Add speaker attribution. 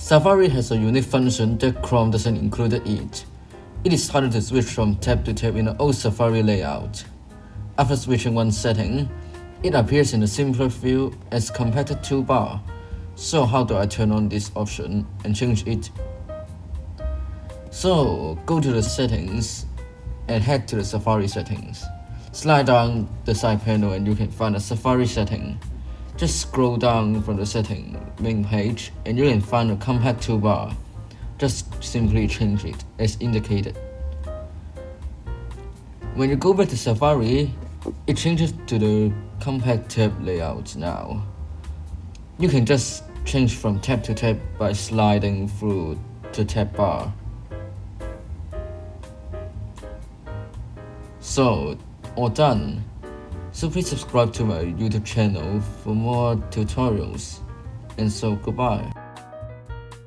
Speaker 1: Safari has a unique function that Chrome doesn't include it. It is harder to switch from tab to tab in an old Safari layout. After switching one setting, it appears in a simpler view as compacted toolbar. So how do I turn on this option and change it? So go to the settings and head to the Safari settings. Slide down the side panel and you can find a Safari setting. Just scroll down from the setting main page and you can find a compact toolbar. Just simply change it as indicated. When you go back to Safari, it changes to the compact tab layout now. You can just change from tab to tab by sliding through the tab bar. So, all done. So please subscribe to my YouTube channel for more tutorials. And so goodbye.